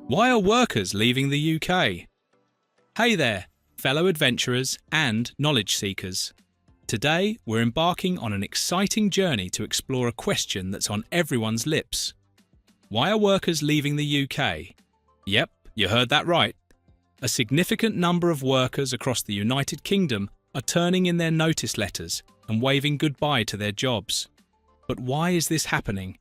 Why are workers leaving the UK? Hey there, fellow adventurers and knowledge seekers. Today, we're embarking on an exciting journey to explore a question that's on everyone's lips. Why are workers leaving the UK? Yep, you heard that right. A significant number of workers across the United Kingdom are turning in their notice letters and waving goodbye to their jobs. But why is this happening?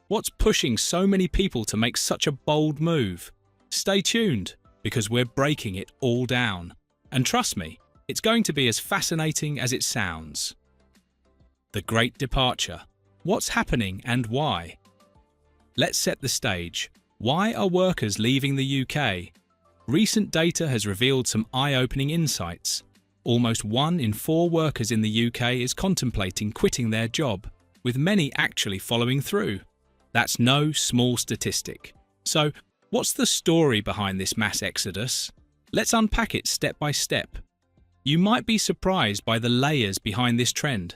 What's pushing so many people to make such a bold move? Stay tuned, because we're breaking it all down. And trust me, it's going to be as fascinating as it sounds. The Great Departure. What's happening and why? Let's set the stage. Why are workers leaving the UK? Recent data has revealed some eye-opening insights. Almost 1 in 4 workers in the UK is contemplating quitting their job, with many actually following through. That's no small statistic. So, what's the story behind this mass exodus? Let's unpack it step by step. You might be surprised by the layers behind this trend.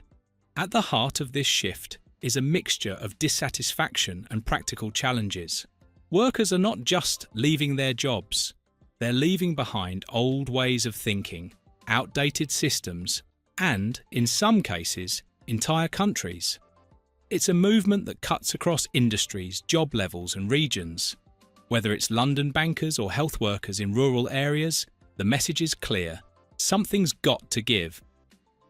At the heart of this shift is a mixture of dissatisfaction and practical challenges. Workers are not just leaving their jobs. They're leaving behind old ways of thinking, outdated systems, and, in some cases, entire countries. It's a movement that cuts across industries, job levels, and regions. Whether it's London bankers or health workers in rural areas, the message is clear. Something's got to give.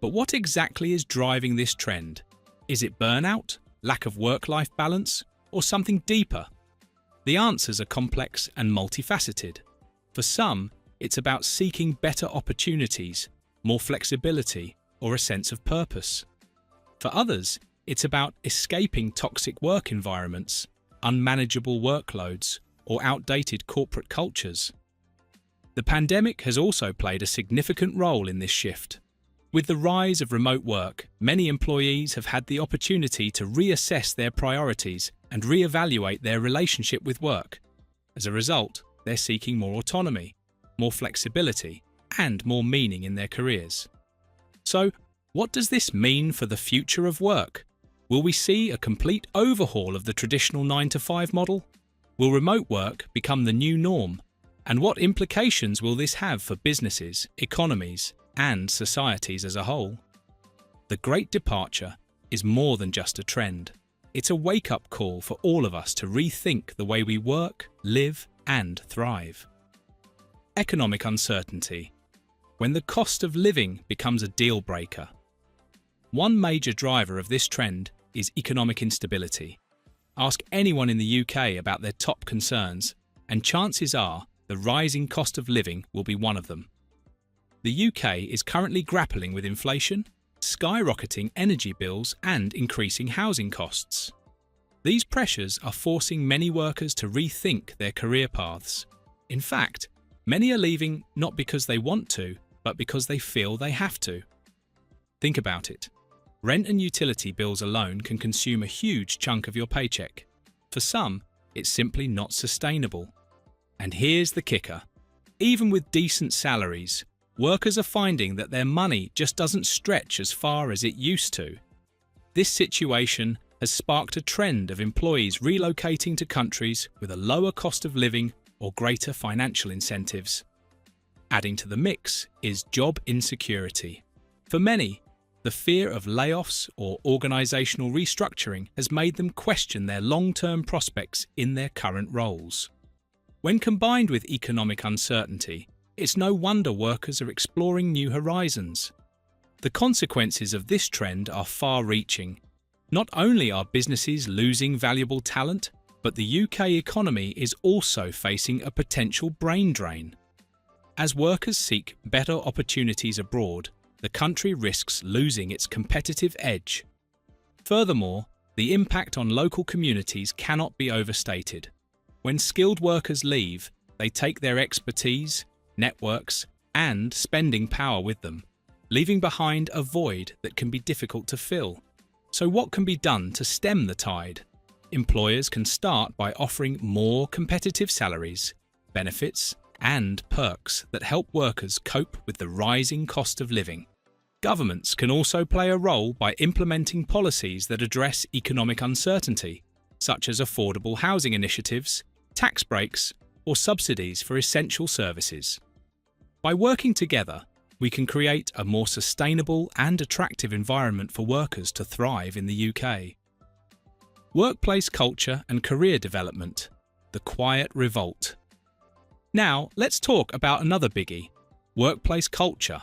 But what exactly is driving this trend? Is it burnout, lack of work-life balance, or something deeper? The answers are complex and multifaceted. For some, it's about seeking better opportunities, more flexibility, or a sense of purpose. For others, it's about escaping toxic work environments, unmanageable workloads, or outdated corporate cultures. The pandemic has also played a significant role in this shift. With the rise of remote work, many employees have had the opportunity to reassess their priorities and reevaluate their relationship with work. As a result, they're seeking more autonomy, more flexibility, and more meaning in their careers. So, what does this mean for the future of work? Will we see a complete overhaul of the traditional 9-to-5 model? Will remote work become the new norm? And what implications will this have for businesses, economies, and societies as a whole? The Great Departure is more than just a trend. It's a wake-up call for all of us to rethink the way we work, live, and thrive. Economic uncertainty. When the cost of living becomes a deal breaker. One major driver of this trend is economic instability. Ask anyone in the UK about their top concerns, and chances are the rising cost of living will be one of them. The UK is currently grappling with inflation, skyrocketing energy bills, and increasing housing costs. These pressures are forcing many workers to rethink their career paths. In fact, many are leaving not because they want to, but because they feel they have to. Think about it. Rent and utility bills alone can consume a huge chunk of your paycheck. For some, it's simply not sustainable. And here's the kicker. Even with decent salaries, workers are finding that their money just doesn't stretch as far as it used to. This situation has sparked a trend of employees relocating to countries with a lower cost of living or greater financial incentives. Adding to the mix is job insecurity. For many, the fear of layoffs or organisational restructuring has made them question their long-term prospects in their current roles. When combined with economic uncertainty, it's no wonder workers are exploring new horizons. The consequences of this trend are far-reaching. Not only are businesses losing valuable talent, but the UK economy is also facing a potential brain drain. As workers seek better opportunities abroad, the country risks losing its competitive edge. Furthermore, the impact on local communities cannot be overstated. When skilled workers leave, they take their expertise, networks, and spending power with them, leaving behind a void that can be difficult to fill. So what can be done to stem the tide? Employers can start by offering more competitive salaries, benefits, and perks that help workers cope with the rising cost of living. Governments can also play a role by implementing policies that address economic uncertainty, such as affordable housing initiatives, tax breaks, or subsidies for essential services. By working together, we can create a more sustainable and attractive environment for workers to thrive in the UK. Workplace culture and career development, the quiet revolt. Now, let's talk about another biggie, workplace culture.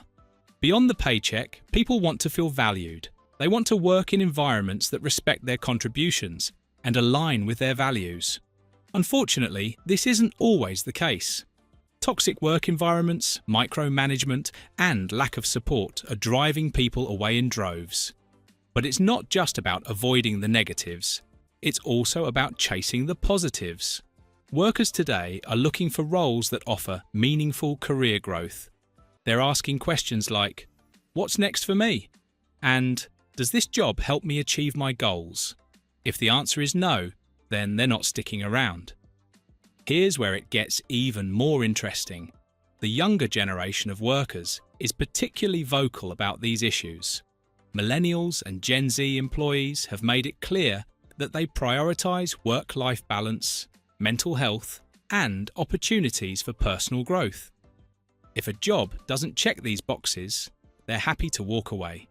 Beyond the paycheck, people want to feel valued. They want to work in environments that respect their contributions and align with their values. Unfortunately, this isn't always the case. Toxic work environments, micromanagement, and lack of support are driving people away in droves. But it's not just about avoiding the negatives. It's also about chasing the positives. Workers today are looking for roles that offer meaningful career growth. They're asking questions like, "What's next for me?" And "Does this job help me achieve my goals?" If the answer is no, then they're not sticking around. Here's where it gets even more interesting. The younger generation of workers is particularly vocal about these issues. Millennials and Gen Z employees have made it clear that they prioritize work-life balance, mental health, and opportunities for personal growth. If a job doesn't check these boxes, they're happy to walk away.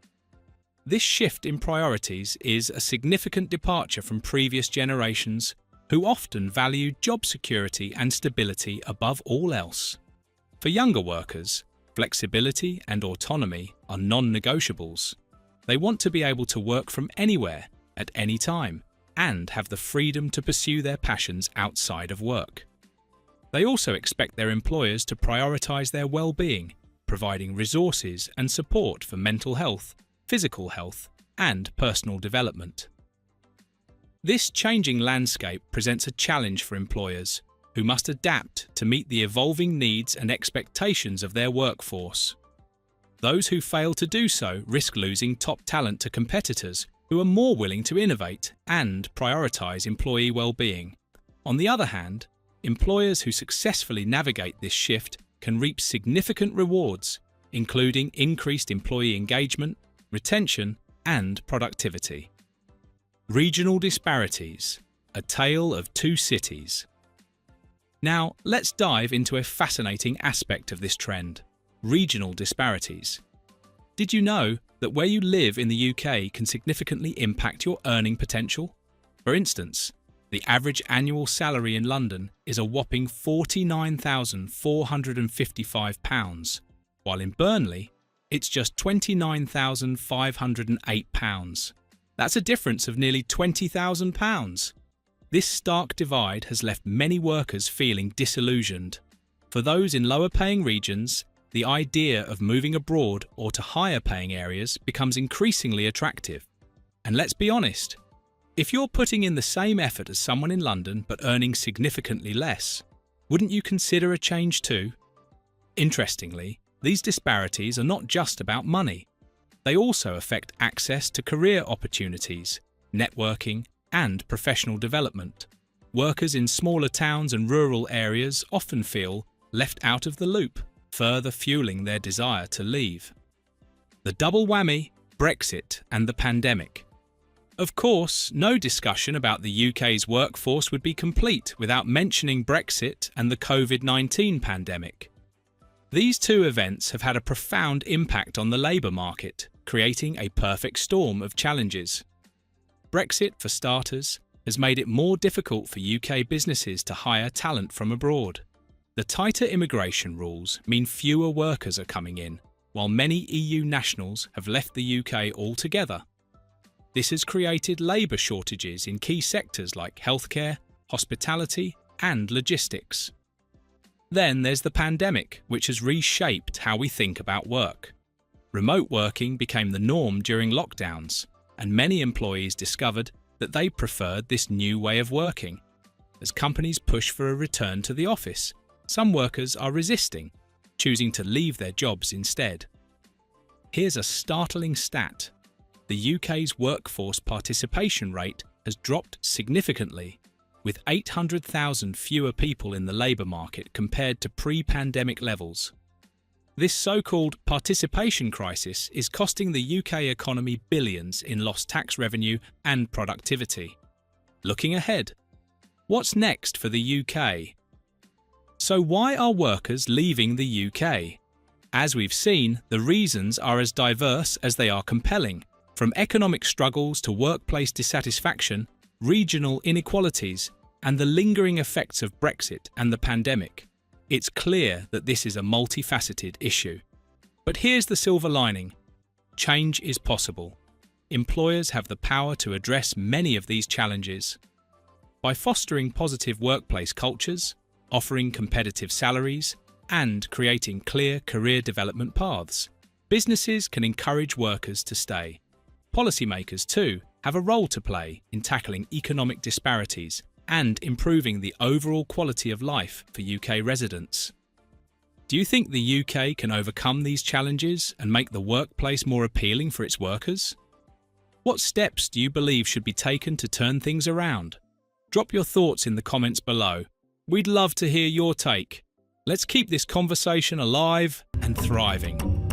This shift in priorities is a significant departure from previous generations who often valued job security and stability above all else. For younger workers, flexibility and autonomy are non-negotiables. They want to be able to work from anywhere, at any time, and have the freedom to pursue their passions outside of work. They also expect their employers to prioritize their well-being, providing resources and support for mental health, physical health, and personal development. This changing landscape presents a challenge for employers who must adapt to meet the evolving needs and expectations of their workforce. Those who fail to do so risk losing top talent to competitors who are more willing to innovate and prioritize employee well-being. On the other hand, employers who successfully navigate this shift can reap significant rewards, including increased employee engagement, retention, and productivity. Regional disparities, a tale of two cities. Now, let's dive into a fascinating aspect of this trend: regional disparities. Did you know that where you live in the UK can significantly impact your earning potential? For instance, the average annual salary in London is a whopping £49,455, while in Burnley, it's just £29,508. That's a difference of nearly £20,000. This stark divide has left many workers feeling disillusioned. For those in lower-paying regions, the idea of moving abroad or to higher-paying areas becomes increasingly attractive. And let's be honest, if you're putting in the same effort as someone in London but earning significantly less, wouldn't you consider a change too? Interestingly, these disparities are not just about money. They also affect access to career opportunities, networking, and professional development. Workers in smaller towns and rural areas often feel left out of the loop, further fueling their desire to leave. The double whammy, Brexit and the pandemic. Of course, no discussion about the UK's workforce would be complete without mentioning Brexit and the COVID-19 pandemic. These two events have had a profound impact on the labour market, creating a perfect storm of challenges. Brexit, for starters, has made it more difficult for UK businesses to hire talent from abroad. The tighter immigration rules mean fewer workers are coming in, while many EU nationals have left the UK altogether. This has created labour shortages in key sectors like healthcare, hospitality, and logistics. Then there's the pandemic, which has reshaped how we think about work. Remote working became the norm during lockdowns, and many employees discovered that they preferred this new way of working. As companies push for a return to the office, some workers are resisting, choosing to leave their jobs instead. Here's a startling stat. The UK's workforce participation rate has dropped significantly, with 800,000 fewer people in the labour market compared to pre-pandemic levels. This so-called participation crisis is costing the UK economy billions in lost tax revenue and productivity. Looking ahead, what's next for the UK? So why are workers leaving the UK? As we've seen, the reasons are as diverse as they are compelling, from economic struggles to workplace dissatisfaction, regional inequalities, and the lingering effects of Brexit and the pandemic. It's clear that this is a multifaceted issue. But here's the silver lining. Change is possible. Employers have the power to address many of these challenges. By fostering positive workplace cultures, offering competitive salaries, and creating clear career development paths, businesses can encourage workers to stay. Policymakers, too, have a role to play in tackling economic disparities and improving the overall quality of life for UK residents. Do you think the UK can overcome these challenges and make the workplace more appealing for its workers? What steps do you believe should be taken to turn things around? Drop your thoughts in the comments below. We'd love to hear your take. Let's keep this conversation alive and thriving.